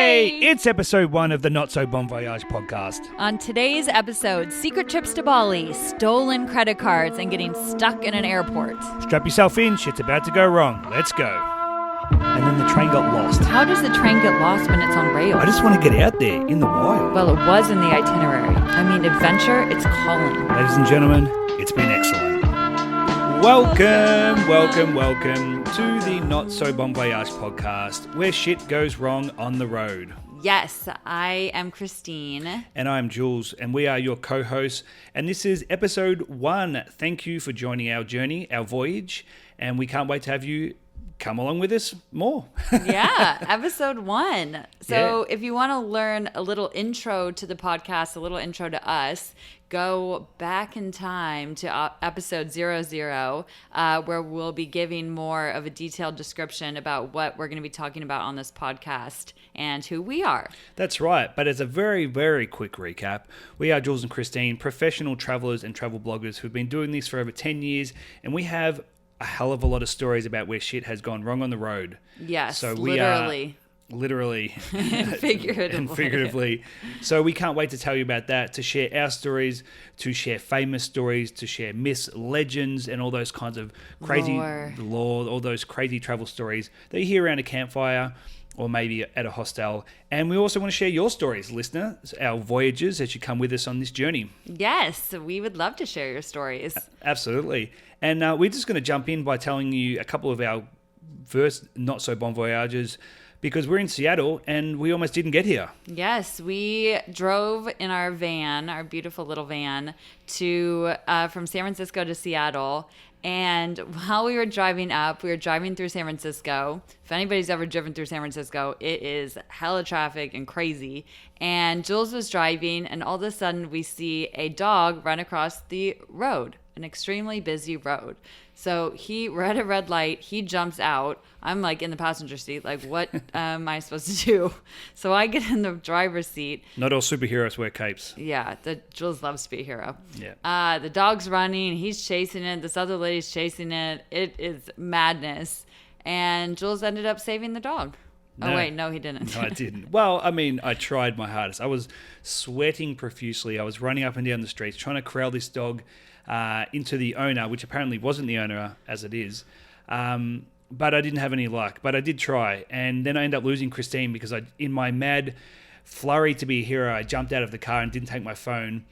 Hey, it's episode 1 of the Not So Bon Voyage podcast. On today's episode, secret trips to Bali, stolen credit cards, and getting stuck in an airport. Strap yourself in, shit's about to go wrong. Let's go. And then the train got lost. How does the train get lost when it's on rails? I just want to get out there in the wild. Well, it was in the itinerary. I mean, adventure, it's calling. Ladies and gentlemen, it's been excellent. Welcome to the Not So Bon Voyage podcast, where shit goes wrong on the road. Yes, I am Christine. And I am Jules, and we are your co-hosts. And this is episode 1. Thank you for joining our journey, our voyage, and we can't wait to have you come along with us more. Yeah, episode 1. So if you want to learn a little intro to the podcast, a little intro to us, go back in time to episode 00, where we'll be giving more of a detailed description about what we're going to be talking about on this podcast and who we are. That's right. But as a very, very quick recap, we are Jules and Christine, professional travelers and travel bloggers who've been doing this for over 10 years, and we have a hell of a lot of stories about where shit has gone wrong on the road. Yes, so we literally and figuratively. So we can't wait to tell you about that, to share our stories, to share famous stories, to share myths, legends, and all those kinds of crazy lore, all those crazy travel stories that you hear around a campfire or maybe at a hostel. And we also want to share your stories, listener, our voyages as you come with us on this journey. Yes, we would love to share your stories. Absolutely. And we're just going to jump in by telling you a couple of our first Not So Bon Voyages, because we're in Seattle and we almost didn't get here. Yes, we drove in our van, our beautiful little van, to from San Francisco to Seattle. And while we were driving up, we were driving through San Francisco. If anybody's ever driven through San Francisco, it is hella traffic and crazy. And Jules was driving, and all of a sudden we see a dog run across the road, an extremely busy road. So we're at a red light. He jumps out. I'm like in the passenger seat. Like, what am I supposed to do? So I get in the driver's seat. Not all superheroes wear capes. Yeah, Jules loves to be a hero. Yeah. The dog's running. He's chasing it. This other lady's chasing it. It is madness. And Jules ended up saving the dog. No. Oh, wait, no, he didn't. No, I didn't. Well, I mean, I tried my hardest. I was sweating profusely. I was running up and down the streets trying to corral this dog into the owner, which apparently wasn't the owner as it is. But I didn't have any luck. But I did try. And then I ended up losing Christine because in my mad flurry to be a hero, I jumped out of the car and didn't take my phone.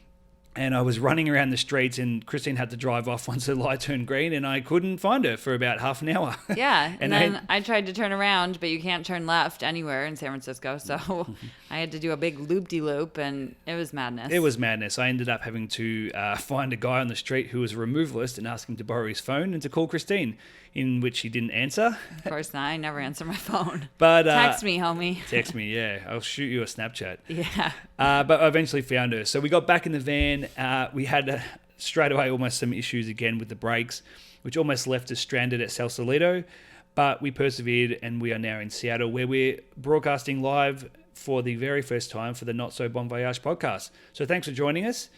And I was running around the streets, and Christine had to drive off once the light turned green, and I couldn't find her for about half an hour. Yeah, and then I tried to turn around, but you can't turn left anywhere in San Francisco, so I had to do a big loop-de-loop, and it was madness. It was madness. I ended up having to find a guy on the street who was a removalist and ask him to borrow his phone and to call Christine, in which he didn't answer. Of course not. I never answer my phone. But text me, homie. Text me, yeah. I'll shoot you a Snapchat. Yeah. But I eventually found her. So we got back in the van. We had straight away almost some issues again with the brakes, which almost left us stranded at Sausalito. But we persevered, and we are now in Seattle, where we're broadcasting live for the very first time for the Not So Bon Voyage podcast. So thanks for joining us.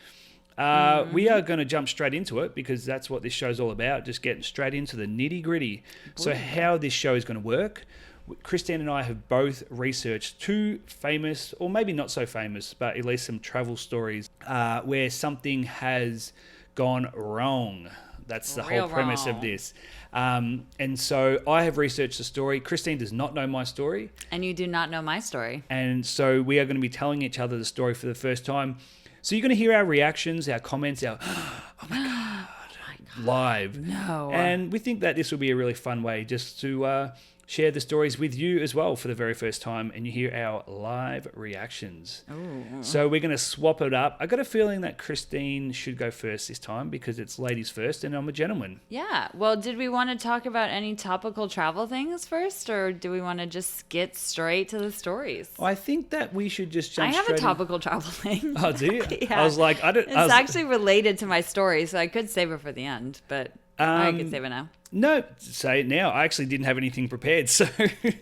We are going to jump straight into it, because that's what this show's all about, just getting straight into the nitty-gritty. So how this show is going to work, Christine and I have both researched 2 famous, or maybe not so famous, but at least some travel stories where something has gone wrong. That's the whole premise of this. And so I have researched the story. Christine does not know my story. And you do not know my story. And so we are going to be telling each other the story for the first time. So you're going to hear our reactions, our comments, our, oh my God, live. No. And we think that this will be a really fun way just to share the stories with you as well for the very first time, and you hear our live reactions. Ooh. So we're going to swap it up. I got a feeling that Christine should go first this time, because it's ladies first and I'm a gentleman. Yeah. Well, did we want to talk about any topical travel things first, or do we want to just get straight to the stories? I think that we should just jump straight. I have a topical travel thing. Oh, do you? Yeah. I was like, It's actually related to my story, so I could save it for the end, but I could save it now. No, say it now. I actually didn't have anything prepared, so...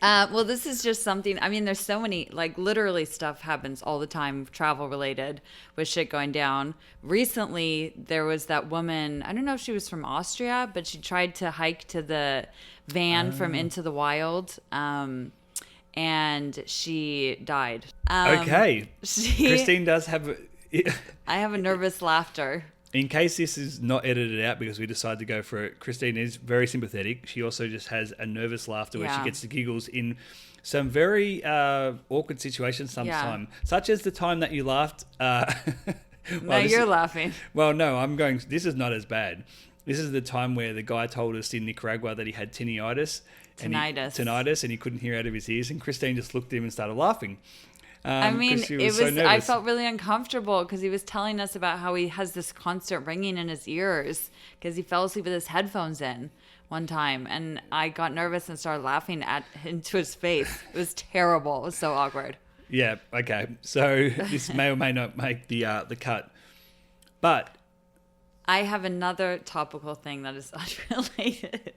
well, this is just something... I mean, there's so many... Like, literally stuff happens all the time, travel-related, with shit going down. Recently, there was that woman... I don't know if she was from Austria, but she tried to hike to the van from Into the Wild. and she died. Okay. Christine does have... I have a nervous laughter. In case this is not edited out because we decided to go for it, Christine is very sympathetic. She also just has a nervous laughter where she gets the giggles in some very awkward situations sometimes, such as the time that you laughed. You're laughing. Well, no, I'm going, this is not as bad. This is the time where the guy told us in Nicaragua that he had tinnitus. Tinnitus, and he couldn't hear out of his ears. And Christine just looked at him and started laughing. I mean, I felt really uncomfortable because he was telling us about how he has this constant ringing in his ears because he fell asleep with his headphones in one time. And I got nervous and started laughing into his face. It was terrible. It was so awkward. Yeah, okay. So this may or may not make the cut. But I have another topical thing that is unrelated.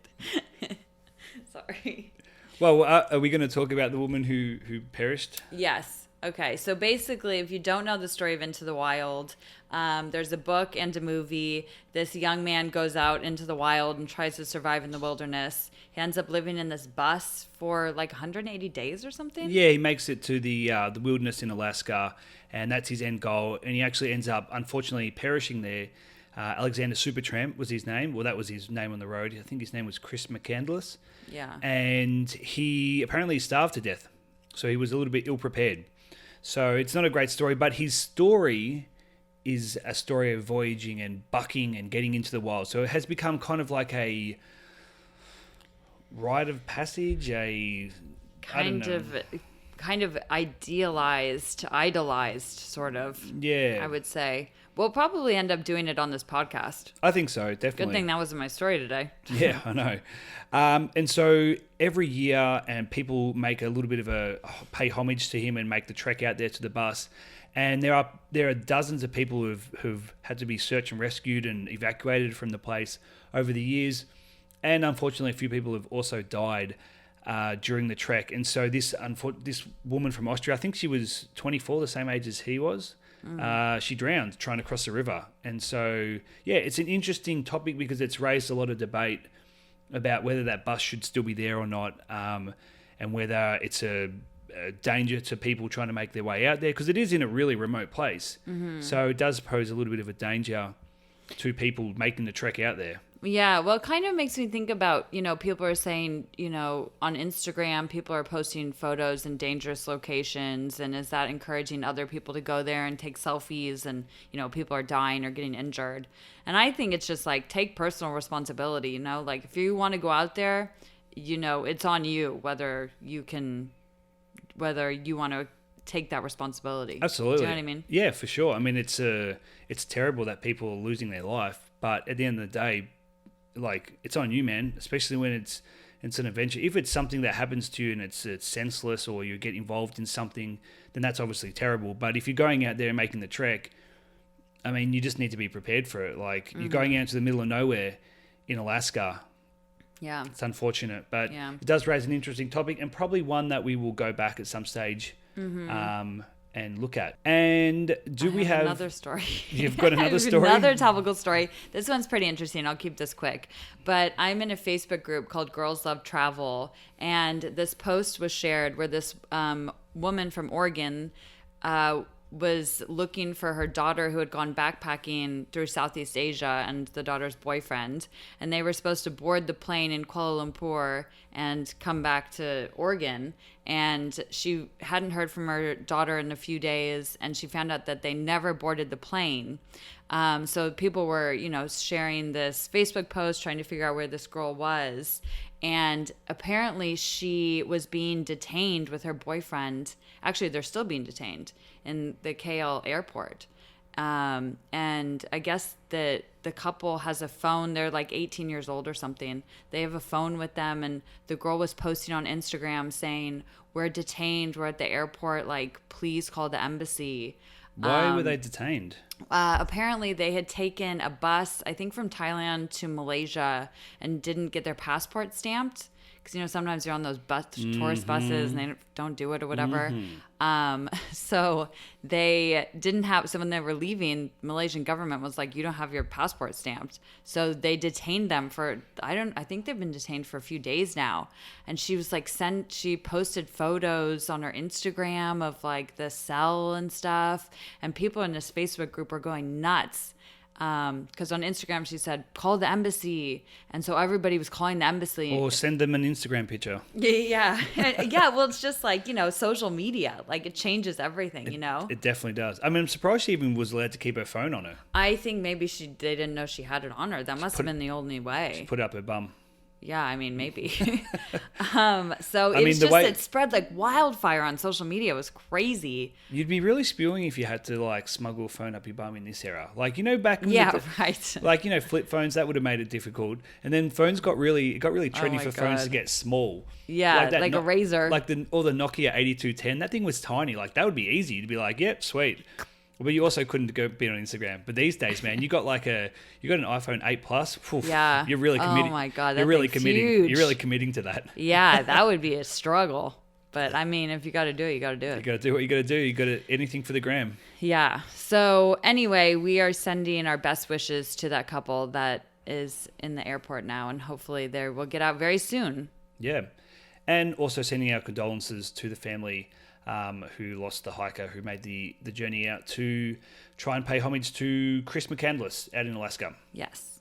Sorry. Well, are we going to talk about the woman who perished? Yes. Okay. So basically, if you don't know the story of Into the Wild, there's a book and a movie. This young man goes out into the wild and tries to survive in the wilderness. He ends up living in this bus for like 180 days or something. Yeah, he makes it to the wilderness in Alaska, and that's his end goal. And he actually ends up, unfortunately, perishing there. Alexander Supertramp was his name. Well, that was his name on the road. I think his name was Chris McCandless. Yeah. And he apparently starved to death. So he was a little bit ill-prepared. So it's not a great story, but his story is a story of voyaging and bucking and getting into the wild. So it has become kind of like a rite of passage, kind of idolized sort of. Yeah. I would say. We'll probably end up doing it on this podcast. I think so, definitely. Good thing that wasn't my story today. Yeah, I know. And so every year, and people make a little bit of pay homage to him and make the trek out there to the bus. And there are dozens of people who've had to be searched and rescued and evacuated from the place over the years. And unfortunately, a few people have also died during the trek. And so this woman from Austria, I think she was 24, the same age as he was. She drowned trying to cross the river. And so, yeah, it's an interesting topic because it's raised a lot of debate about whether that bus should still be there or not, and whether it's a danger to people trying to make their way out there, because it is in a really remote place. Mm-hmm. So it does pose a little bit of a danger to people making the trek out there. Yeah, well, it kind of makes me think about, people are saying, on Instagram, people are posting photos in dangerous locations. And is that encouraging other people to go there and take selfies and, people are dying or getting injured? And I think it's just like, take personal responsibility, like if you want to go out there, it's on you whether you want to take that responsibility. Absolutely. Do you know what I mean? Yeah, for sure. I mean, it's terrible that people are losing their life, but at the end of the day, like, it's on you, man, especially when it's an adventure. If it's something that happens to you and it's senseless, or you get involved in something, then that's obviously terrible. But if you're going out there and making the trek, I mean, you just need to be prepared for it. Like, you're going out into the middle of nowhere in Alaska. Yeah. It's unfortunate, but it does raise an interesting topic, and probably one that we will go back at some stage and look at. And we have another story? You've got another story? Another topical story. This one's pretty interesting. I'll keep this quick. But I'm in a Facebook group called Girls Love Travel, and this post was shared where this woman from Oregon was looking for her daughter who had gone backpacking through Southeast Asia, and the daughter's boyfriend, and they were supposed to board the plane in Kuala Lumpur and come back to Oregon, and she hadn't heard from her daughter in a few days, and she found out that they never boarded the plane. So people were, sharing this Facebook post trying to figure out where this girl was. And apparently she was being detained with her boyfriend. Actually, they're still being detained in the KL airport. And I guess that the couple has a phone. They're like 18 years old or something. They have a phone with them. And the girl was posting on Instagram saying, "We're detained. We're at the airport. Like, please call the embassy." Why were they detained? Apparently they had taken a bus, I think from Thailand to Malaysia, and didn't get their passport stamped because sometimes you're on those tourist buses and they don't do it or whatever. So they didn't have. So when they were leaving, Malaysian government was like, "You don't have your passport stamped." So they detained them for I think they've been detained for a few days now. And she was like, she posted photos on her Instagram of like the cell and stuff, and people in this Facebook group were going nuts. Because on Instagram she said, call the embassy, and so everybody was calling the embassy or send them an Instagram picture. Yeah well, it's just like social media, like it changes everything. It definitely does. I mean, I'm surprised she even was allowed to keep her phone on her. I think maybe they didn't know she had it on her. That must have been the only way. She put it up her bum. Yeah, I mean, maybe. So it spread like wildfire on social media. It was crazy. You'd be really spewing if you had to like smuggle a phone up your bum in this era. Like, back in right. Like, flip phones, that would have made it difficult. And then phones got really trendy for phones to get small. Yeah, like a razor. Like the Nokia 8210, that thing was tiny. Like, that would be easy. You'd be like, yep, sweet. But you also couldn't be on Instagram. But these days, man, you got an iPhone 8 Plus. Oof, yeah. You're really committing. Oh my God, that you're really thing's committing. huge. You're really committing to that. Yeah, that would be a struggle. But I mean, if you got to do it, you got to do it. You got to do what you got to do. You got to anything for the gram. Yeah. So anyway, we are sending our best wishes to that couple that is in the airport now, and hopefully they will get out very soon. Yeah, and also sending our condolences to the family who lost the hiker who made the journey out to try and pay homage to Chris McCandless out in Alaska. Yes.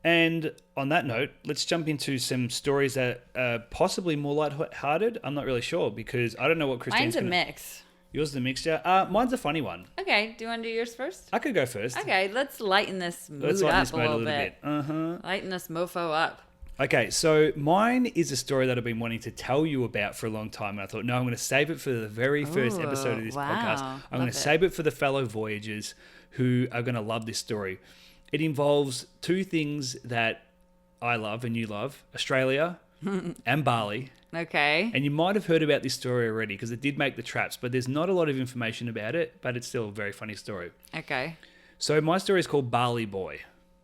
And on that note, let's jump into some stories that are possibly more lighthearted. I'm not really sure because I don't know what Christine's Mine's a mix. Yours is a mixture. Mine's a funny one. Okay, do you want to do yours first? I could go first. Okay, let's lighten this mood up a little bit. Lighten this mofo up. Okay, so mine is a story that I've been wanting to tell you about for a long time. And I thought, no, I'm going to save it for the very first episode of this podcast. I'm going to save it for the fellow voyagers who are going to love this story. It involves two things that I love and you love, Australia and Bali. Okay. And you might have heard about this story already because it did make the traps, but there's not a lot of information about it, but it's still a very funny story. Okay. So my story is called Bali Boy.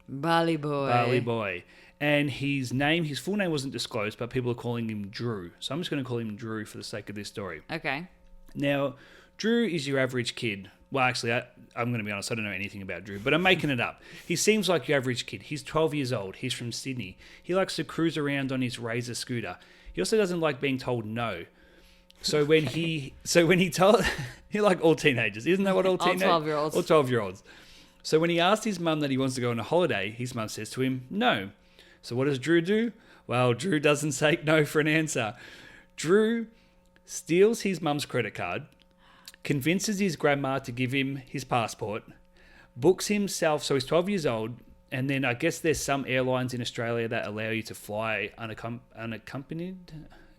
Bali Boy. Bali Boy. And his full name wasn't disclosed, but people are calling him Drew. So I'm just going to call him Drew for the sake of this story. Okay. Now, Drew is your average kid. Well, actually, I'm going to be honest, I don't know anything about Drew, but I'm making it up. He seems like your average kid. He's 12 years old. He's from Sydney. He likes to cruise around on his Razor scooter. He also doesn't like being told no. So when he told, you're like all teenagers. Isn't that what all teenagers? All 12-year-olds. All 12-year-olds. So when he asked his mum that he wants to go on a holiday, his mum says to him, no. So what does Drew do? Well, Drew doesn't take no for an answer. Drew steals his mum's credit card, convinces his grandma to give him his passport, books himself, so he's 12 years old, and then I guess there's some airlines in Australia that allow you to fly unaccompanied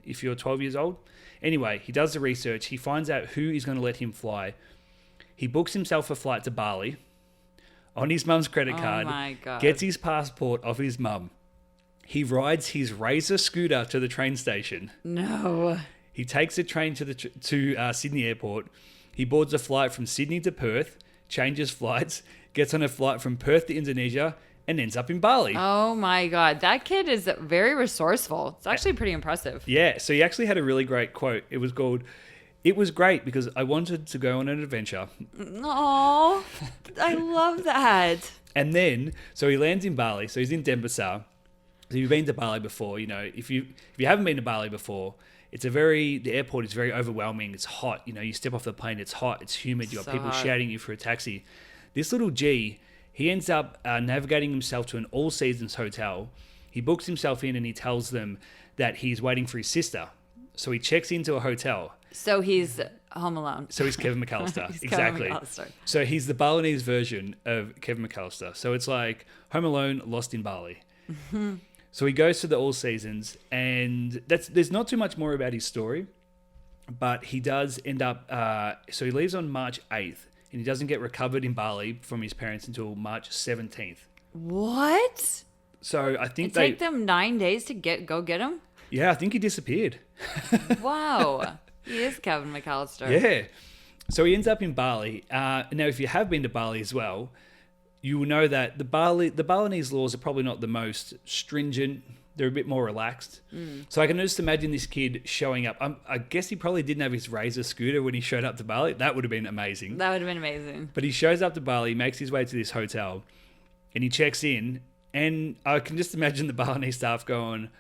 if you're 12 years old. Anyway, he does the research. He finds out who is going to let him fly. He books himself a flight to Bali on his mum's credit card, my God. Gets his passport off his mum. He rides his Razor scooter to the train station. No. He takes a train to Sydney Airport. He boards a flight from Sydney to Perth, changes flights, gets on a flight from Perth to Indonesia, and ends up in Bali. Oh my God. That kid is very resourceful. It's actually pretty impressive. Yeah, so he actually had a really great quote. It was called, "It was great because I wanted to go on an adventure." Oh, I love that. And then, so he lands in Bali. So he's in Denpasar. So you've been to Bali before, if you haven't been to Bali before, the airport is very overwhelming. It's hot. You step off the plane, it's hot, it's humid. You got people shouting at you for a taxi. This little G, he ends up navigating himself to an all seasons hotel. He books himself in and he tells them that he's waiting for his sister. So he checks into a hotel. So he's Home Alone. So he's Kevin McAllister. He's exactly. Kevin McAllister. So he's the Balinese version of Kevin McAllister. So it's like Home Alone lost in Bali. So he goes to the All Seasons, and there's not too much more about his story, but he does end up. So he leaves on March 8th, and he doesn't get recovered in Bali from his parents until March 17th. What? So I think it take them 9 days to go get him. Yeah, I think he disappeared. Wow, he is Kevin McAllister. Yeah. So he ends up in Bali. Now, if you have been to Bali as well, you will know that the Balinese laws are probably not the most stringent, They're a bit more relaxed. So I can just imagine this kid showing up. I guess he probably didn't have his Razor scooter when he showed up to Bali. That would have been amazing. That would have been amazing. But he shows up to Bali, makes his way to this hotel, and he checks in. And I can just imagine the Balinese staff going,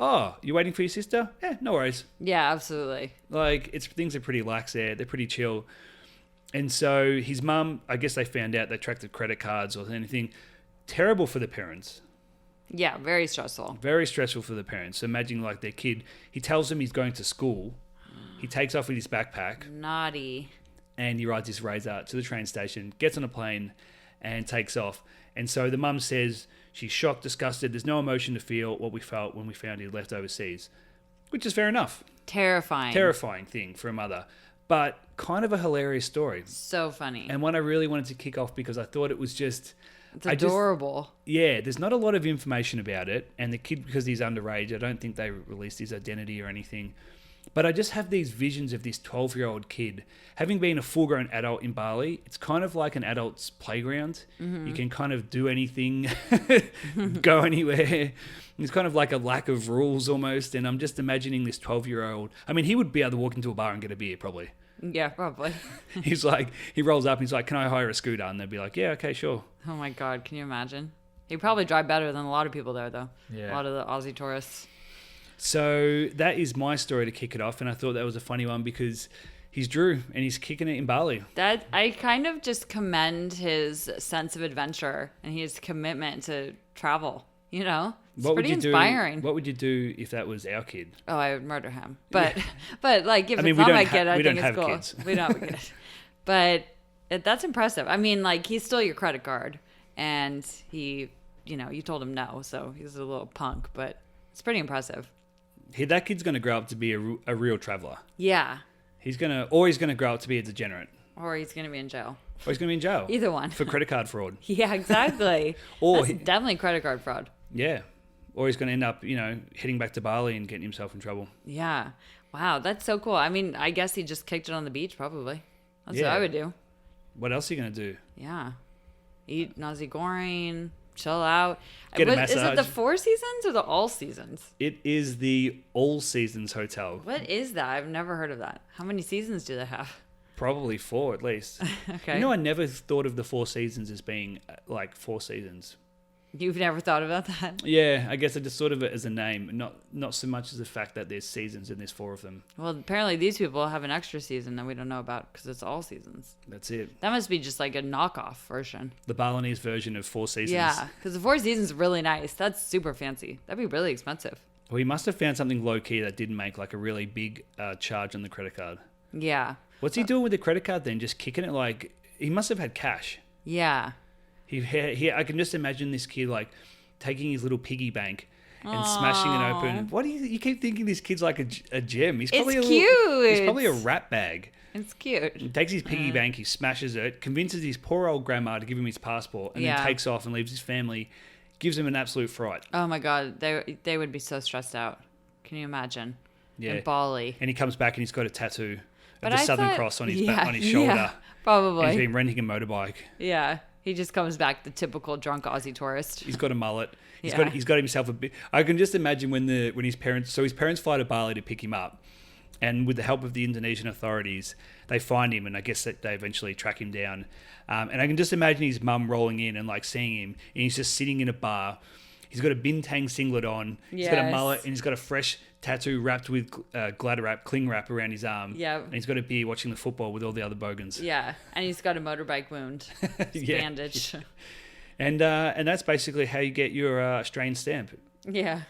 "Oh, you waiting for your sister? Yeah, no worries." Yeah, absolutely. Like, things are pretty lax there. They're pretty chill. And so his mum, I guess they found out they tracked the credit cards or anything. Terrible for the parents. Yeah, very stressful. Very stressful for the parents. So imagine like their kid, he tells them he's going to school. He takes off with his backpack. Naughty. And he rides his Razor to the train station, gets on a plane and takes off. And so the mum says she's shocked, disgusted. There's no emotion to feel what we felt when we found he left overseas, which is fair enough. Terrifying. Terrifying thing for a mother. But kind of a hilarious story. So funny. And one I really wanted to kick off because I thought it was just... It's adorable. There's not a lot of information about it. And the kid, because he's underage, I don't think they released his identity or anything. But I just have these visions of this 12-year-old kid. Having been a full-grown adult in Bali, it's kind of like an adult's playground. You can kind of do anything, go anywhere. It's kind of like a lack of rules almost. And I'm just imagining this 12-year-old. I mean, he would be able to walk into a bar and get a beer probably. Yeah, probably. He's like, he rolls up and he's like, "Can I hire a scooter?" And they'd be like, "Yeah, okay, sure." Oh my God, can you imagine? He'd probably drive better than a lot of people there, though. Yeah. A lot of the Aussie tourists. So that is my story to kick it off. And I thought that was a funny one because he's Drew and he's kicking it in Bali. That I kind of just commend his sense of adventure and his commitment to travel. You know, it's pretty inspiring. What would you do if that was our kid? Oh, I would murder him. But but like if I mean, it's not my kid, I think it's cool. Kids. We don't have kids. But that's impressive. I mean, like he stole your credit card and he, you know, you told him no, so he's a little punk, but it's pretty impressive. That kid's going to grow up to be a real traveler. Yeah. He's going to grow up to be a degenerate. Or he's going to be in jail. Or he's going to be in jail. Either one. For credit card fraud. Yeah, exactly. Or that's definitely credit card fraud. Yeah. Or he's going to end up, you know, heading back to Bali and getting himself in trouble. Yeah. Wow, that's so cool. I mean, I guess he just kicked it on the beach, probably. That's what I would do. What else are you going to do? Yeah. Eat nasi goreng, chill out. Get a massage. Is it the Four Seasons or the All Seasons? It is the All Seasons Hotel. What is that? I've never heard of that. How many seasons do they have? Probably 4 at least. Okay. You know, I never thought of the Four Seasons as being like 4 seasons. You've never thought about that? Yeah, I guess I just thought of it as a name, not so much as the fact that there's seasons and there's 4 of them. Well, apparently these people have an extra season that we don't know about because it's All Seasons. That's it. That must be just like a knockoff version. The Balinese version of 4 seasons. Yeah, because the Four Seasons is really nice. That's super fancy. That'd be really expensive. Well, he must have found something low-key that didn't make like a really big charge on the credit card. Yeah. What's he doing with the credit card then? Just kicking it like... He must have had cash. Yeah. I can just imagine this kid like taking his little piggy bank and smashing it open. What do you keep thinking this kid's like a gem? He's probably he's probably a rat bag. It's cute. He takes his piggy bank, he smashes it, convinces his poor old grandma to give him his passport, and then takes off and leaves his family, gives him an absolute fright. Oh my God, they would be so stressed out. Can you imagine? Yeah. In Bali. And he comes back and he's got a tattoo of the Southern Cross on his on his shoulder. Yeah, probably. And he's been renting a motorbike. Yeah. He just comes back the typical drunk Aussie tourist. He's got a mullet. He's got himself a bit. I can just imagine when his parents fly to Bali to pick him up, and with the help of the Indonesian authorities, they find him, and I guess that they eventually track him down. And I can just imagine his mum rolling in and like seeing him, and he's just sitting in a bar. He's got a bintang singlet on. He's got a mullet, and he's got a fresh tattoo wrapped with cling wrap around his arm. Yeah. And he's got a beer watching the football with all the other bogans. Yeah, and he's got a motorbike wound. Bandage. And that's basically how you get your Australian stamp. Yeah.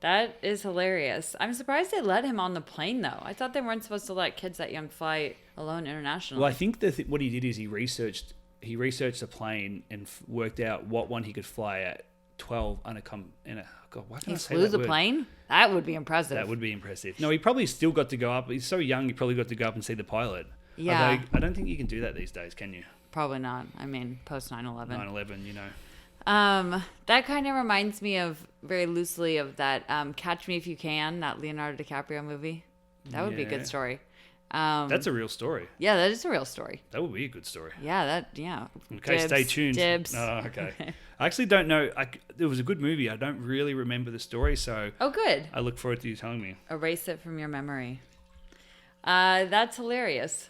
That is hilarious. I'm surprised they let him on the plane, though. I thought they weren't supposed to let kids that young fly alone internationally. Well, I think what he did is he researched the plane and worked out what one he could fly at 12 God, why can't I say that word? He flew the plane? That would be impressive. That would be impressive. No, he probably still got to go up. He's so young, he probably got to go up and see the pilot. Yeah. Although, I don't think you can do that these days, can you? Probably not. I mean, post 9/11. 9/11, you know. That kind of reminds me of, very loosely, of that Catch Me If You Can, that Leonardo DiCaprio movie. That would be a good story. That's a real story. Yeah, that is a real story. That would be a good story. Yeah, Okay, Dibs, stay tuned. Dibs. Oh, okay. I actually don't know. It was a good movie. I don't really remember the story, so Oh, good. I look forward to you telling me. Erase it from your memory. That's hilarious.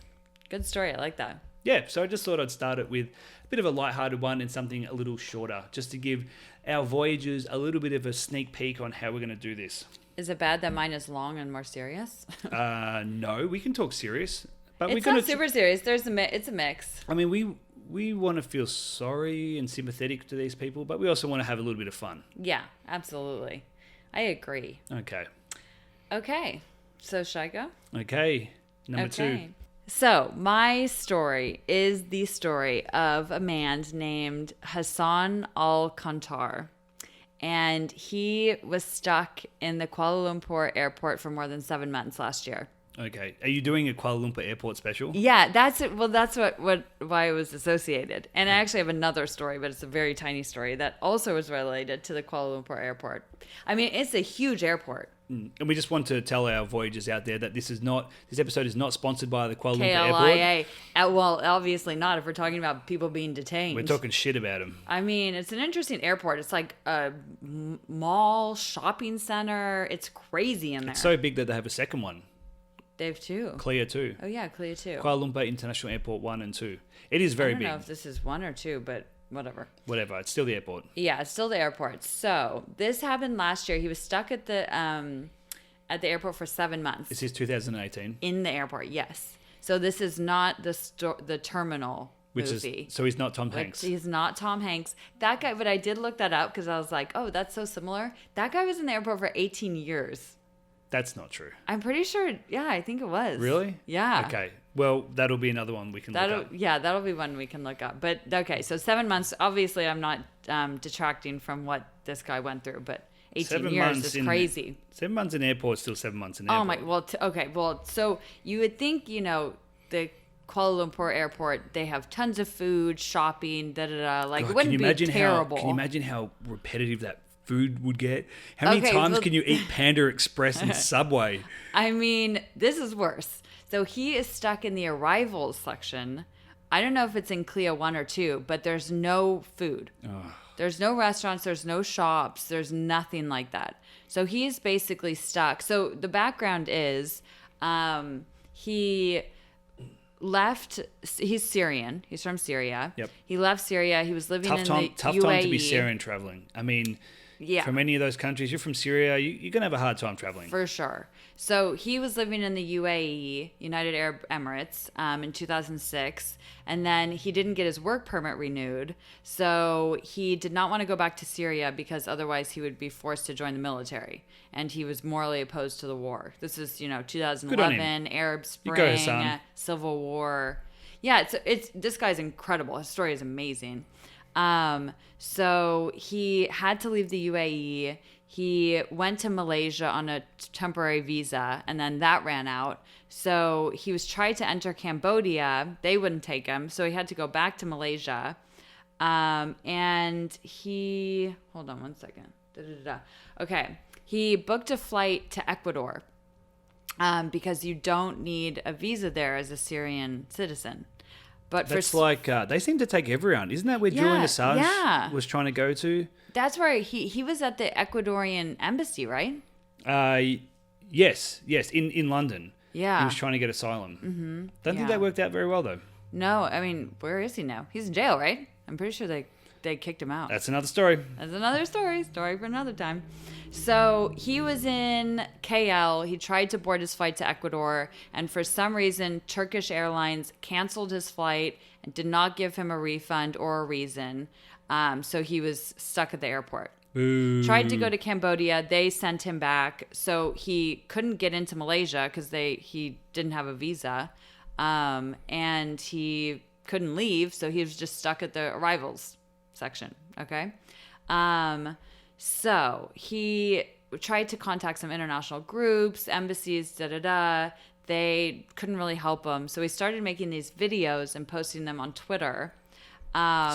Good story. I like that. Yeah, so I just thought I'd start it with a bit of a lighthearted one and something a little shorter, just to give our voyagers a little bit of a sneak peek on how we're going to do this. Is it bad that mine is long and more serious? No, we can talk serious. But It's not super serious. It's a mix. I mean, we want to feel sorry and sympathetic to these people, but we also want to have a little bit of fun. Yeah, absolutely. I agree. Okay. So should I go? Okay. Number 2. So my story is the story of a man named Hassan Al-Kontar. And he was stuck in the Kuala Lumpur airport for more than 7 months last year. Okay. Are you doing a Kuala Lumpur airport special? Yeah, that's it. Well, that's why it was associated. And I actually have another story, but it's a very tiny story that also is related to the Kuala Lumpur airport. I mean, it's a huge airport. And we just want to tell our voyagers out there that this episode is not sponsored by the Kuala Lumpur KLIA. airport. Well, obviously not if we're talking about people being detained. We're talking shit about them. I mean, it's an interesting airport. It's like a mall, shopping center. It's crazy in there. It's so big that they have a second one. They have 2. Clear 2. Oh, yeah, Clear 2. Kuala Lumpur International Airport 1 and 2. It is very big. I don't know if this is 1 or 2, but whatever. Whatever. It's still the airport. Yeah, it's still the airport. So this happened last year. He was stuck at the airport for 7 months. This is 2018. In the airport, yes. So this is not the terminal movie. So he's not Tom Hanks. He's not Tom Hanks. That guy, but I did look that up because I was like, oh, that's so similar. That guy was in the airport for 18 years. That's not true. I'm pretty sure. Yeah, I think it was. Really? Yeah. Okay. Well, that'll be another one we can look up. Yeah, that'll be one we can look up. But okay, so 7 months. Obviously, I'm not detracting from what this guy went through, but 18 years is crazy. 7 months in airport, still 7 months in Oh airport. my. Well, okay. Well, so you would think, the Kuala Lumpur airport, they have tons of food, shopping, Like, God, it wouldn't be terrible. Can you imagine how repetitive that food would get? How many times can you eat Panda Express and Subway? I mean, this is worse. So he is stuck in the arrivals section. I don't know if it's in CLIA 1 or 2, but there's no food. Oh. There's no restaurants. There's no shops. There's nothing like that. So he's basically stuck. So the background is he left. He's Syrian. He's from Syria. Yep. He left Syria. He was living in the UAE. Tough time to be Syrian traveling. I mean, yeah. From any of those countries, you're from Syria, you're going to have a hard time traveling. For sure. So he was living in the UAE, United Arab Emirates, in 2006. And then he didn't get his work permit renewed. So he did not want to go back to Syria because otherwise he would be forced to join the military. And he was morally opposed to the war. This is, 2011, Arab Spring, Civil War. Yeah, it's this guy's incredible. His story is amazing. So he had to leave the UAE. He went to Malaysia on a temporary visa, and then that ran out. So he was trying to enter Cambodia. They wouldn't take him, so he had to go back to Malaysia. And he... Hold on one second. Okay. He booked a flight to Ecuador because you don't need a visa there as a Syrian citizen. But that's they seem to take everyone. Isn't that where Julian Assange was trying to go to? That's where he was at the Ecuadorian embassy, right? Yes, in London. Yeah. He was trying to get asylum. Mm-hmm. Don't think that worked out very well, though. No, I mean, where is he now? He's in jail, right? I'm pretty sure they kicked him out. That's another story. That's another story. Story for another time. So he was in KL. He tried to board his flight to Ecuador, and for some reason, Turkish Airlines canceled his flight and did not give him a refund or a reason. So he was stuck at the airport. Boo. Tried to go to Cambodia. They sent him back. So he couldn't get into Malaysia because he didn't have a visa. And he couldn't leave. So he was just stuck at the arrivals section. Okay. So he tried to contact some international groups, embassies, They couldn't really help him. So he started making these videos and posting them on Twitter.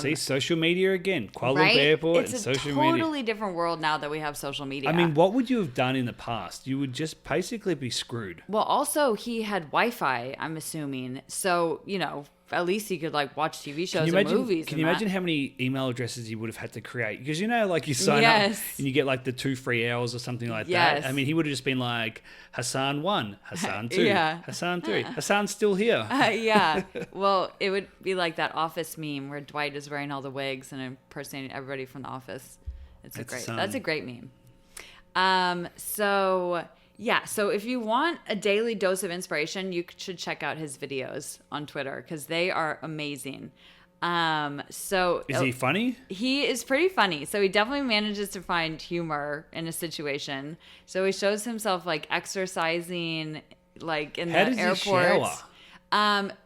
See, social media again. Kuala Lumpur Airport and social media. It's a totally different world now that we have social media. I mean, what would you have done in the past? You would just basically be screwed. Well, also, he had Wi-Fi, I'm assuming. So, at least he could like watch TV shows Can or movies. Can you imagine how many email addresses he would have had to create? Because like you sign up and you get like the 2 free hours or something like that. I mean, he would have just been like Hassan 1, Hassan 2, Hassan 3, Hassan's still here. Yeah. Well, it would be like that Office meme where Dwight is wearing all the wigs and impersonating everybody from the Office. That's a great meme. So if you want a daily dose of inspiration, you should check out his videos on Twitter because they are amazing. Is he funny? He is pretty funny. So he definitely manages to find humor in a situation. So he shows himself like exercising like in the airport.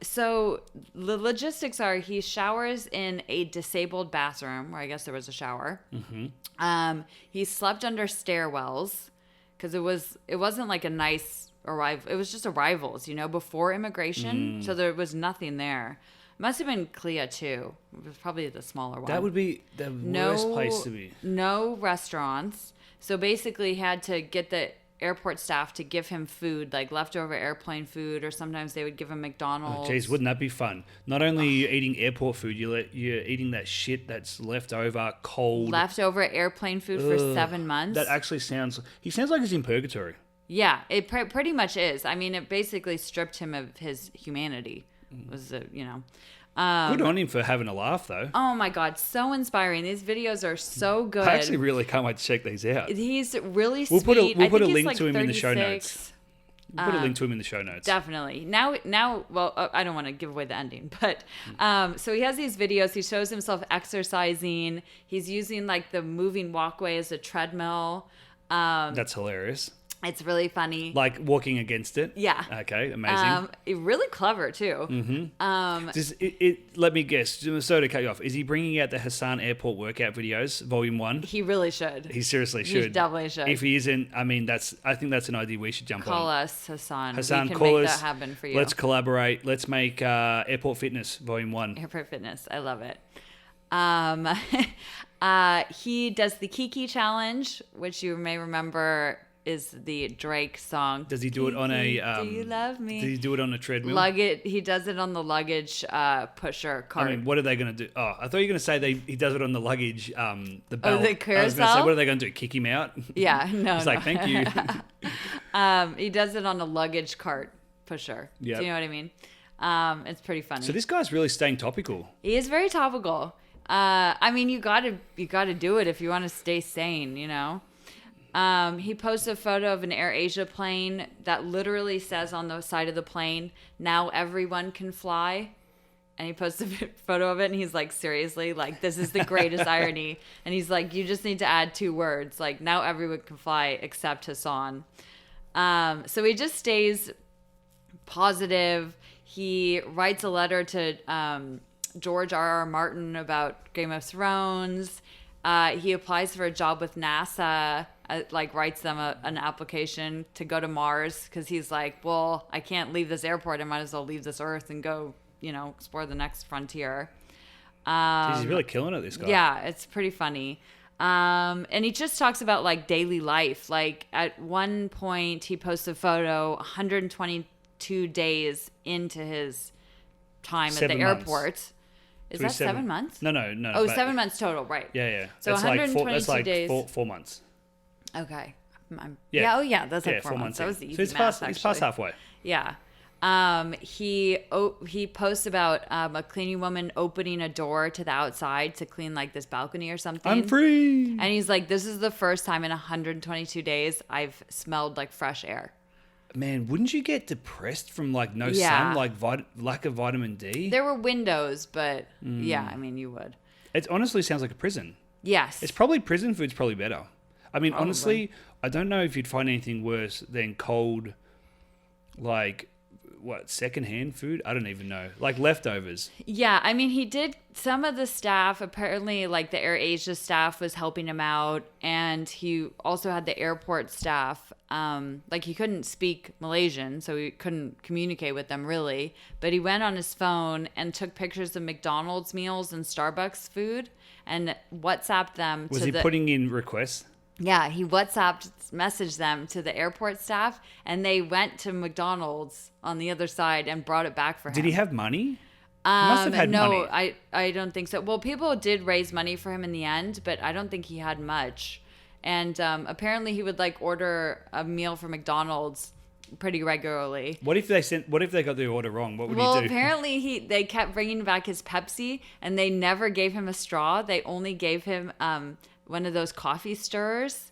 So the logistics are he showers in a disabled bathroom where I guess there was a shower. Mm-hmm. He slept under stairwells because it wasn't like a nice arrival. It was just arrivals, before immigration. So there was nothing there. Must have been Clea too. It was probably the smaller one. That would be the worst place to be. No restaurants. So basically he had to get the airport staff to give him food, like leftover airplane food, or sometimes they would give him McDonald's. Oh, jeez, wouldn't that be fun? Not only are you eating airport food, you're eating that shit that's left over, cold. Leftover airplane food for 7 months. That actually he sounds like he's in purgatory. Yeah, it pretty much is. I mean, it basically stripped him of his humanity. Good on him for having a laugh, though. Oh my God, so inspiring. These videos are so good. I actually really can't wait to check these out. He's really sweet. We'll put a link to him in the show notes. We'll put a link to him in the show notes. Definitely. Now, well, I don't want to give away the ending, but so he has these videos. He shows himself exercising. He's using like the moving walkway as a treadmill. That's hilarious. It's really funny. Like walking against it? Yeah. Okay, amazing. Really clever, too. Mm-hmm. Let me guess, sorry to cut you off. Is he bringing out the Hassan Airport workout videos, Volume 1? He really should. He seriously should. He definitely should. If he isn't, I think that's an idea we should jump on. Call us, Hassan. Hassan, we can call make us. that happen for you. Let's collaborate. Let's make Airport Fitness, Volume 1. Airport Fitness. I love it. He does the Kiki Challenge, which you may remember is the Drake song. Does he do it on a... do you love me? Does he do it on a treadmill? He does it on the luggage pusher cart. I mean, what are they going to do? Oh, I thought you were going to say he does it on the luggage, the belt. Oh, the carousel? I was going to say, what are they going to do? Kick him out? Yeah, no. It's like, thank you. He does it on a luggage cart pusher. Yep. Do you know what I mean? It's pretty funny. So this guy's really staying topical. He is very topical. I mean, you got to do it if you want to stay sane, He posted a photo of an AirAsia plane that literally says on the side of the plane, "Now everyone can fly." And he posted a photo of it, and he's like, seriously, like, this is the greatest irony. And he's like, you just need to add 2 words, like, now everyone can fly except Hassan. So he just stays positive. He writes a letter to George R.R. Martin about Game of Thrones. He applies for a job with NASA, writes them an application to go to Mars because he's like, well, I can't leave this airport. I might as well leave this Earth and go, explore the next frontier. He's really killing it, this guy. Yeah, it's pretty funny. And he just talks about like daily life. Like at one point he posts a photo 122 days into his time at the airport. Is that 7 months? No. Oh, 7 months total, right. Yeah. So that's 122 days. 4 months. Okay. Yeah. Oh, yeah. That's like 4 months. That was the easy math, It's past halfway. Yeah. He posts about a cleaning woman opening a door to the outside to clean like this balcony or something. I'm free. And he's like, this is the first time in 122 days I've smelled like fresh air. Man, wouldn't you get depressed from like no sun, like lack of vitamin D? There were windows, but yeah, I mean, you would. It honestly sounds like a prison. Yes. It's probably prison food's probably better. I mean, Probably. honestly, I don't know if you'd find anything worse than cold, like, secondhand food? I don't even know. Like leftovers. Yeah, I mean, he did, some of the staff, apparently, like the AirAsia staff was helping him out, and he also had the airport staff. Like, he couldn't speak Malaysian, so he couldn't communicate with them, really. But he went on his phone and took pictures of McDonald's meals and Starbucks food and WhatsApped them Was he putting in requests? Yeah, he messaged them to the airport staff, and they went to McDonald's on the other side and brought it back for him. Did he have money? must have had no, money. I don't think so. Well, people did raise money for him in the end, but I don't think he had much. And apparently he would like order a meal from McDonald's pretty regularly. What if they got the order wrong? What would he do? Well, apparently they kept bringing back his Pepsi, and they never gave him a straw. They only gave him one of those coffee stirrers.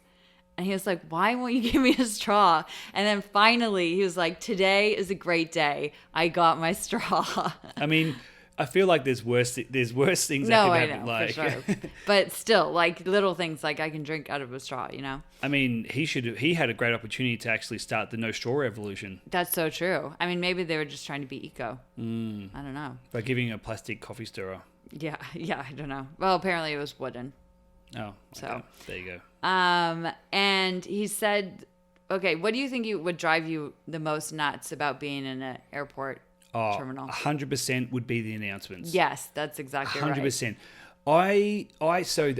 And he was like, why won't you give me a straw? And then finally he was like, today is a great day. I got my straw. I mean, I feel like there's worse things that No, could I happen. know, Like, for sure. But still, like little things like I can drink out of a straw, you know? I mean, he had a great opportunity to actually start the no straw revolution That's so true. I mean, maybe they were just trying to be eco. I don't know. by giving a plastic coffee stirrer. Yeah, I don't know. Well, apparently it was wooden. Oh, okay. So. There you go. And he said, okay, what do you think would drive you the most nuts about being in an airport terminal? 100% would be the announcements. Yes, that's exactly right. 100%.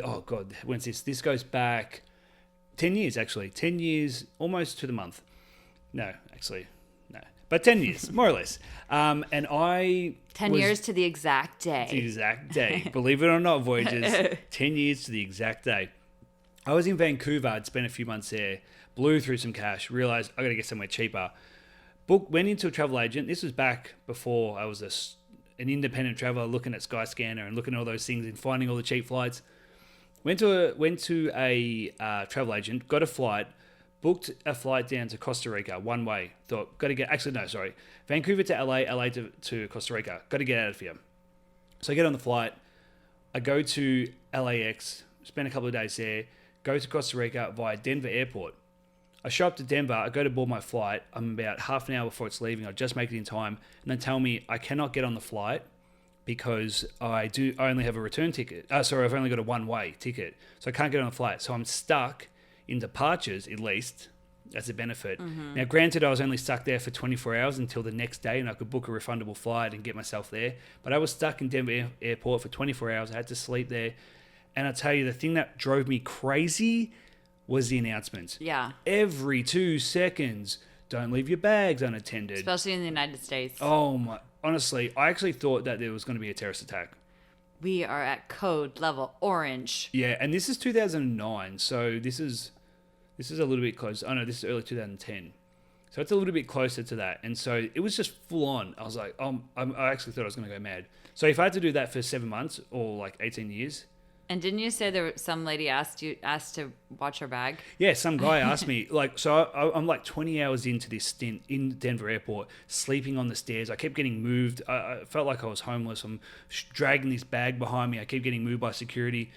Oh God, when's this? This goes back 10 years, actually. 10 years, almost to the month. No, actually, no. But 10 years, more or less. And 10 years to the exact day. The exact day. Believe it or not, Voyagers, 10 years to the exact day. I was in Vancouver. I'd spent a few months there, blew through some cash, realized I got to get somewhere cheaper. Went into a travel agent. This was back before I was an independent traveler looking at Skyscanner and looking at all those things and finding all the cheap flights. Went to a travel agent, got a flight, booked a flight down to Costa Rica one way. Thought, Vancouver to LA, LA to Costa Rica. Got to get out of here. So I get on the flight. I go to LAX, spend a couple of days there, go to Costa Rica via Denver Airport. I show up to Denver, I go to board my flight. I'm about half an hour before it's leaving. I just make it in time. And they tell me I cannot get on the flight because I only have a return ticket. I've only got a one-way ticket. So I can't get on the flight. So I'm stuck in departures, at least. That's a benefit. Mm-hmm. Now, granted, I was only stuck there for 24 hours until the next day, and I could book a refundable flight and get myself there. But I was stuck in Denver Airport for 24 hours. I had to sleep there. And I tell you, the thing that drove me crazy was the announcements. Yeah. Every 2 seconds, don't leave your bags unattended. Especially in the United States. Oh my! Honestly, I actually thought that there was going to be a terrorist attack. We are at code level orange. Yeah, and this is 2009, so this is a little bit close. Oh no, this is early 2010. So it's a little bit closer to that. And so it was just full on. I was like, I actually thought I was going to go mad. So if I had to do that for 7 months or like 18 years. And didn't you say there was some lady asked to watch her bag? Yeah, some guy asked me, I'm like 20 hours into this stint in Denver Airport, sleeping on the stairs. I kept getting moved. I felt like I was homeless. I'm dragging this bag behind me. I keep getting moved by security.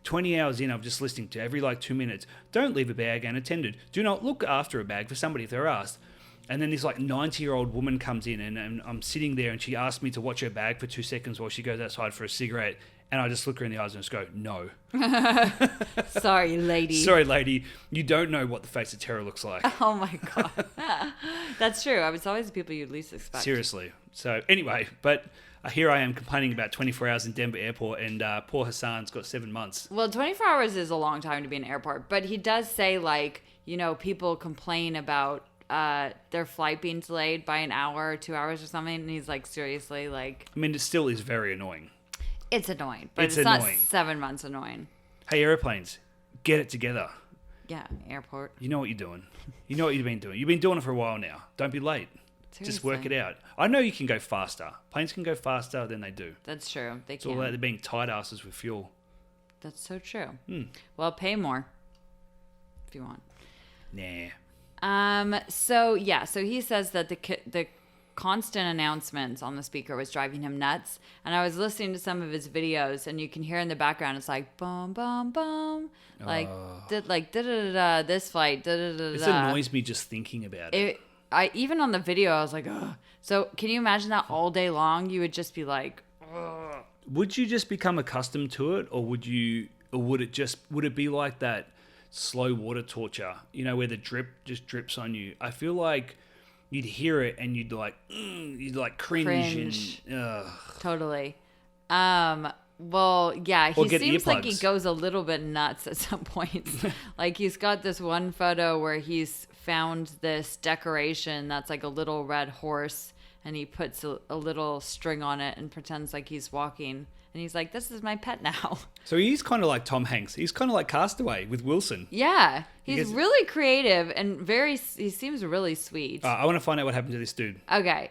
20 hours in, I'm just listening to every 2 minutes. Don't leave a bag unattended. Do not look after a bag for somebody if they're asked. And then this 90-year-old woman comes in and I'm sitting there and she asked me to watch her bag for 2 seconds while she goes outside for a cigarette. And I just look her in the eyes and just go, no. Sorry, lady. Sorry, lady. You don't know what the face of terror looks like. Oh, my God. That's true. It's always the people you'd least expect. Seriously. So anyway, but here I am complaining about 24 hours in Denver Airport and poor Hassan's got 7 months. Well, 24 hours is a long time to be in an airport. But he does say, people complain about their flight being delayed by an hour or 2 hours or something. And he's like, seriously, I mean, it still is very annoying. It's annoying, but it's not 7 months annoying. Hey, airplanes, get it together. Yeah, airport. You know what you're doing. You know what you've been doing. You've been doing it for a while now. Don't be late. Seriously. Just work it out. I know you can go faster. Planes can go faster than they do. That's true. It's all about being tight asses with fuel. That's so true. Well, pay more if you want. Nah. So he says that the constant announcements on the speaker was driving him nuts. And I was listening to some of his videos, and you can hear in the background, it's like, boom, boom, boom. Da-da-da-da, this flight, da-da-da-da. This annoys me just thinking about it. Even on the video, I was like, ugh. So can you imagine that all day long? You would just be like, ugh. Would you just become accustomed to it, or would it be like that slow water torture, where the drip just drips on you? I feel like you'd hear it and you'd cringe. And, totally. Well, yeah, he seems like he earplugs. goes a little bit nuts at some points. He's got this one photo where he's found this decoration that's like a little red horse, and he puts a little string on it and pretends like he's walking. And he's like, this is my pet now. So he's kind of like Tom Hanks. He's kind of like Castaway with Wilson. Yeah. He's really creative and he seems really sweet. I want to find out what happened to this dude. Okay.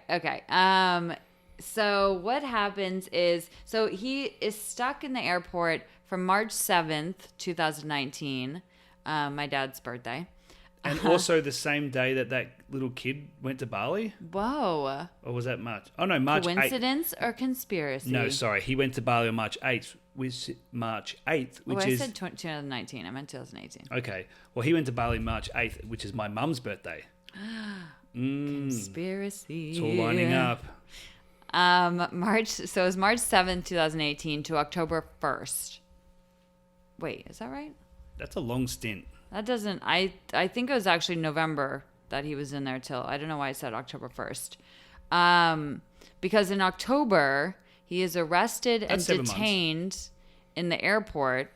So what happens is, so he is stuck in the airport from March 7th, 2019, my dad's birthday. And also the same day that little kid went to Bali? Whoa. Or was that March? Oh, no, March 8th. Coincidence or conspiracy? No, sorry. He went to Bali on March 8th, which I said 2019. I meant 2018. Okay. Well, he went to Bali March 8th, which is my mum's birthday. Conspiracy. It's all lining up. So it was March 7th, 2018 to October 1st. Wait, is that right? That's a long stint. That doesn't, I think it was actually November that he was in there till, I don't know why I said October 1st. Because in October, he is arrested and detained in the airport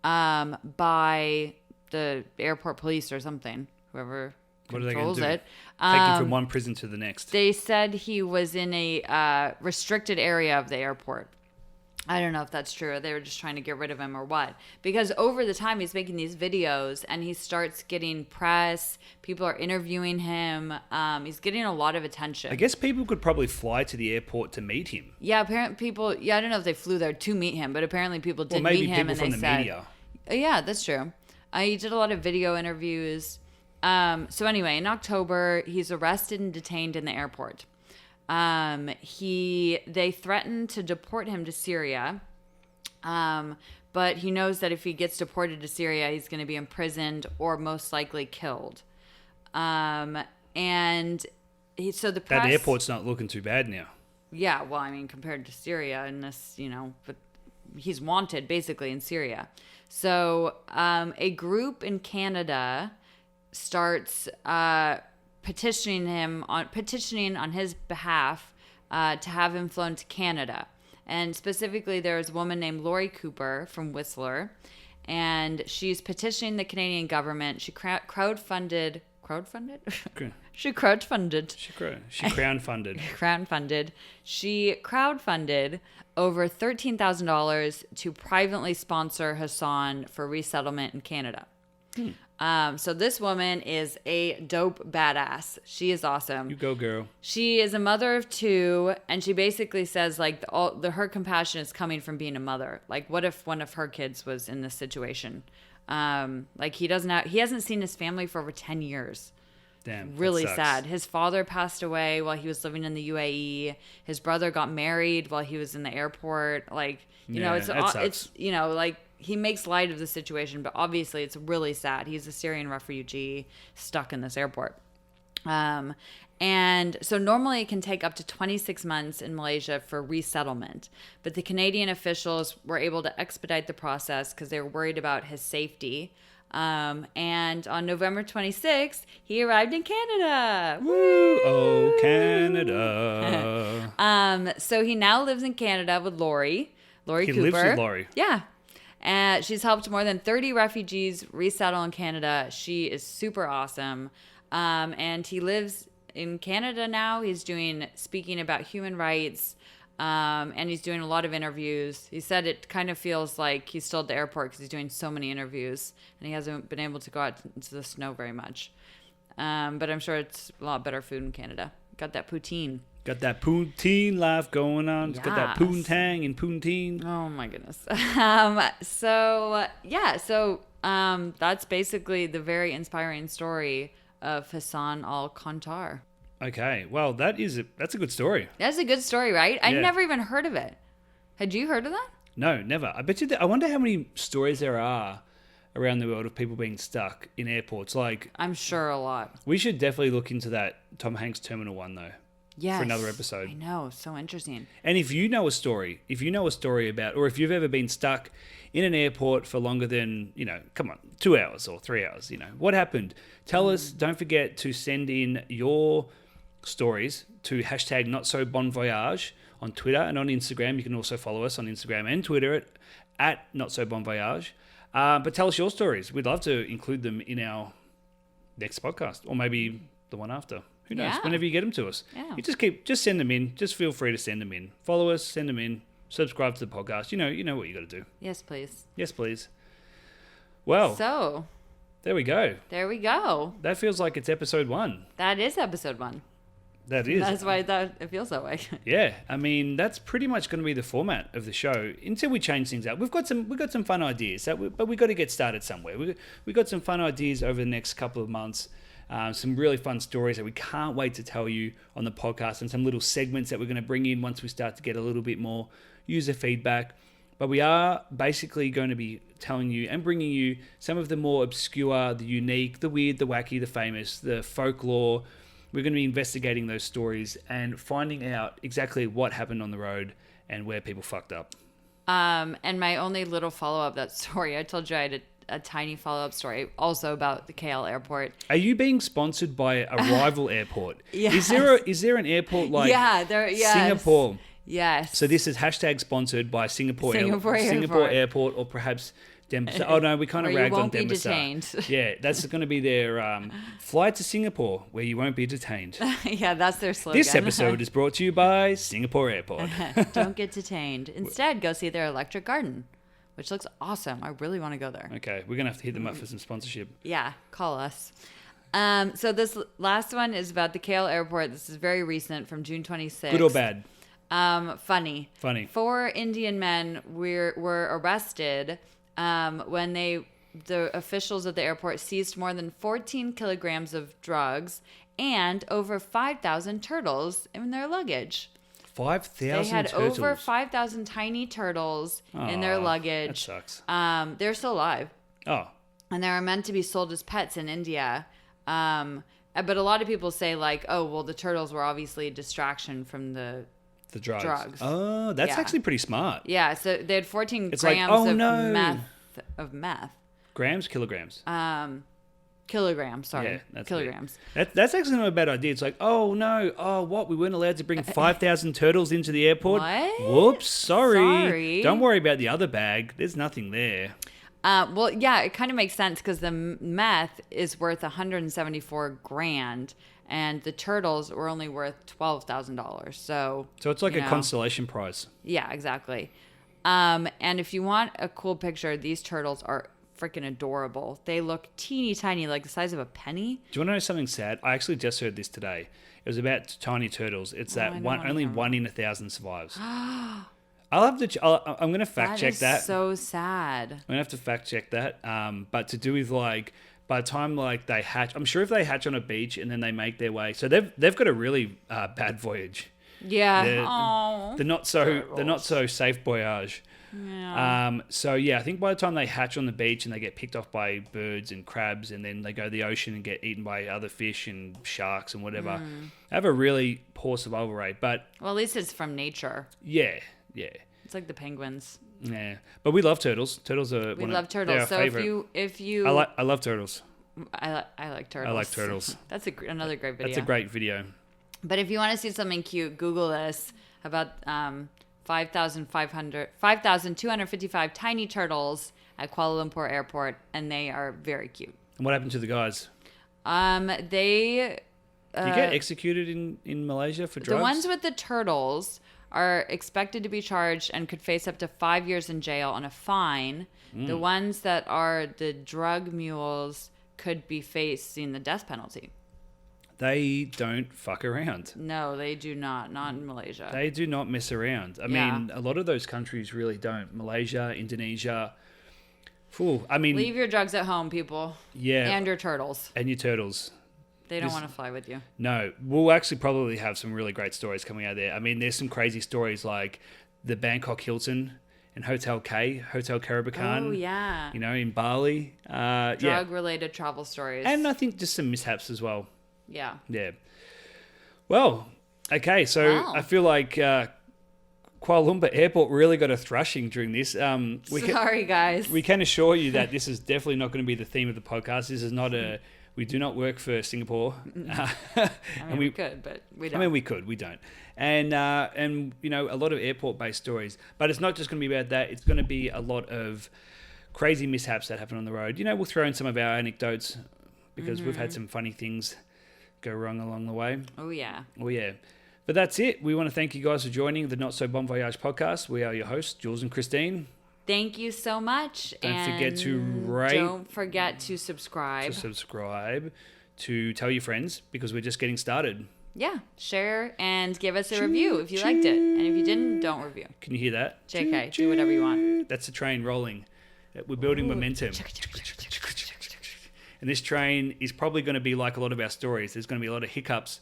by the airport police or something, whoever controls it. Take him from one prison to the next. They said he was in a restricted area of the airport. I don't know if that's true, or they were just trying to get rid of him or what. Because over the time he's making these videos and he starts getting press. People are interviewing him. He's getting a lot of attention. I guess people could probably fly to the airport to meet him. Yeah, apparently people. Yeah, I don't know if they flew there to meet him, but apparently people did maybe meet him, people and from they the said, media. Yeah, that's true. He did a lot of video interviews. So anyway, in October, he's arrested and detained in the airport. They threatened to deport him to Syria. But he knows that if he gets deported to Syria, he's going to be imprisoned or most likely killed. So the press, that airport's not looking too bad now. Yeah, well, I mean, compared to Syria and this, but he's wanted basically in Syria. So, a group in Canada starts, petitioning on his behalf, to have him flown to Canada. And specifically, there was a woman named Lori Cooper from Whistler, and she's petitioning the Canadian government. She crowdfunded. Okay. She crowdfunded. She crowdfunded over $13,000 to privately sponsor Hassan for resettlement in Canada. So this woman is a dope badass. She is awesome. You go, girl. She is a mother of two, and she basically says her compassion is coming from being a mother. Like, what if one of her kids was in this situation? He hasn't seen his family for over 10 years. Damn, really sad. His father passed away while he was living in the UAE. His brother got married while he was in the airport. He makes light of the situation, but obviously it's really sad. He's a Syrian refugee stuck in this airport. And so normally it can take up to 26 months in Malaysia for resettlement. But the Canadian officials were able to expedite the process because they were worried about his safety. And on November 26th, he arrived in Canada. Woo! Oh, Canada. So he now lives in Canada with Lori Cooper. He lives with Lori. Yeah. And she's helped more than 30 refugees resettle in Canada. She is super awesome. And he lives in Canada now. He's speaking about human rights. And he's doing a lot of interviews. He said it kind of feels like he's still at the airport because he's doing so many interviews and he hasn't been able to go out into the snow very much. But I'm sure it's a lot better food in Canada. Got that poutine. Got that poutine life going on. It's got that Yes. poontang and poutine. Oh my goodness. That's basically the very inspiring story of Hassan Al-Kontar. Okay, well, that's a good story. That's a good story, right? I Yeah. never even heard of it. Had you heard of that? No, never. I bet you. I wonder how many stories there are around the world of people being stuck in airports. Like, I'm sure a lot. we should definitely look into that Tom Hanks Terminal one though. Yes. For another episode. I know, so interesting. And if you know a story about, or if you've ever been stuck in an airport for longer than, 2 hours or 3 hours, what happened? Tell us. Don't forget to send in your stories to hashtag Not So Bon Voyage on Twitter and on Instagram. You can also follow us on Instagram and Twitter at Not So Bon Voyage. But tell us your stories. We'd love to include them in our next podcast or maybe the one after. Who knows? Yeah. Whenever you get them to us. Yeah. You just send them in. Just feel free to send them in. Follow us, send them in, subscribe to the podcast. You know what you got to do. Yes, please. Yes, please. Well, So, there we go. there we go. That feels like it's episode 1. That is episode 1. That is. That's why it feels that way. Yeah, I mean that's pretty much going to be the format of the show until we change things up. We've got some fun ideas, but we got to get started somewhere. We got some fun ideas over the next couple of months. Some really fun stories that we can't wait to tell you on the podcast, and some little segments that we're going to bring in once we start to get a little bit more user feedback. But we are basically going to be telling you and bringing you some of the more obscure, the unique, the weird, the wacky, the famous, the folklore. We're going to be investigating those stories and finding out exactly what happened on the road and where people fucked up. And my only little follow-up, that story, I told you I had a tiny follow-up story also about the KL airport. Are you being sponsored by a rival airport? Yes. Is there an airport like yes. Singapore? Yes. So this is hashtag sponsored by Singapore Airport. Airport, or perhaps Denver. Oh no, we kind of ragged on Denver. Detained. Yeah, that's going to be their fly to Singapore where you won't be detained. Yeah, that's their slogan. This episode is brought to you by Singapore Airport. Don't get detained. Instead, go see their electric garden, which looks awesome. I really want to go there. Okay, we're going to have to hit them up for some sponsorship. Yeah, call us. So this last one is about the KL airport. This is very recent, from June 26th. Good or bad? Funny. 4 Indian men were arrested when the officials at the airport seized more than 14 kilograms of drugs and over 5,000 turtles in their luggage. 5,000 They had turtles? over 5,000 tiny turtles in their luggage. That sucks. They're still alive. Oh. And they were meant to be sold as pets in India. But a lot of people say, like, oh, well, the turtles were obviously a distraction from the drugs. Oh, that's actually pretty smart. Yeah, so they had 14 It's grams like, oh, no. of meth. Grams, kilograms? Kilograms, sorry. Yeah, that's kilograms. That's actually not a bad idea. It's like, oh no, what? We weren't allowed to bring 5,000 turtles into the airport? What? Whoops, sorry. Sorry. Don't worry about the other bag. There's nothing there. Well, yeah, it kind of makes sense because the meth is worth $174,000 and the turtles were only worth $12,000. So it's like a consolation prize. Yeah, exactly. And if you want a cool picture, these turtles are freaking adorable. They look teeny tiny, like the size of a penny. Do you want to know something sad? I actually just heard this today. It was about tiny turtles. It's that only 1 in 1,000 survives. I'll have to. I'm going to fact check that. That is so sad. I'm going to have to fact check that. But to do with like, by the time like they hatch, I'm sure if they hatch on a beach and then they make their way, so they've got a really bad voyage. Yeah. They're not so safe voyage. Yeah. So yeah, I think by the time they hatch on the beach and they get picked off by birds and crabs, and then they go to the ocean and get eaten by other fish and sharks and whatever, they have a really poor survival rate. But well, at least it's from nature. Yeah. It's like the penguins. Yeah, but we love turtles. Turtles are. We love turtles. So favorite. if you, I love turtles. I like turtles. I like turtles. That's another great video. That's a great video. But if you want to see something cute, Google this about 5,255 tiny turtles at Kuala Lumpur Airport, and they are very cute. And what happened to the guys? They Do you get executed in Malaysia for drugs? The ones with the turtles are expected to be charged and could face up to 5 years in jail and a fine. The ones that are the drug mules could be facing the death penalty. They don't fuck around. No, they do not. Not in Malaysia. They do not mess around. I mean, a lot of those countries really don't. Malaysia, Indonesia. Leave your drugs at home, people. Yeah. And your turtles. And your turtles. They don't want to fly with you. No. We'll actually probably have some really great stories coming out there. I mean, there's some crazy stories like the Bangkok Hilton and Hotel Karabakan. Oh, yeah. In Bali. Drug-related travel stories. And I think just some mishaps as well. Yeah. Yeah. Well, okay. So I feel like Kuala Lumpur Airport really got a thrashing during this. Sorry, guys. We can assure you that this is definitely not going to be the theme of the podcast. This is not a... We do not work for Singapore. We could, but we don't. We could. We don't. And a lot of airport-based stories. But it's not just going to be about that. It's going to be a lot of crazy mishaps that happen on the road. We'll throw in some of our anecdotes because we've had some funny things go wrong along the way. Oh, yeah. Oh, yeah. But that's it. We want to thank you guys for joining the Not So Bon Voyage podcast. We are your hosts, Jules and Christine. Thank you so much. Don't forget to rate. Don't forget to subscribe. To tell your friends, because we're just getting started. Yeah. Share and give us a review if you liked it. And if you didn't, don't review. Can you hear that? JK, do whatever you want. That's the train rolling. We're building momentum. And this train is probably going to be like a lot of our stories. There's going to be a lot of hiccups.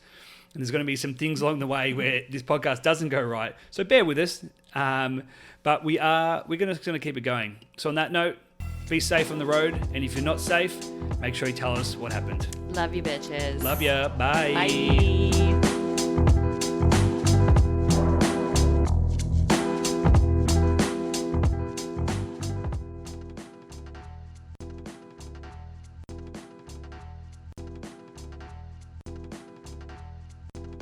And there's going to be some things along the way where this podcast doesn't go right. So bear with us. But we're going to keep it going. So on that note, be safe on the road. And if you're not safe, make sure you tell us what happened. Love you, bitches. Love ya. Bye. Bye.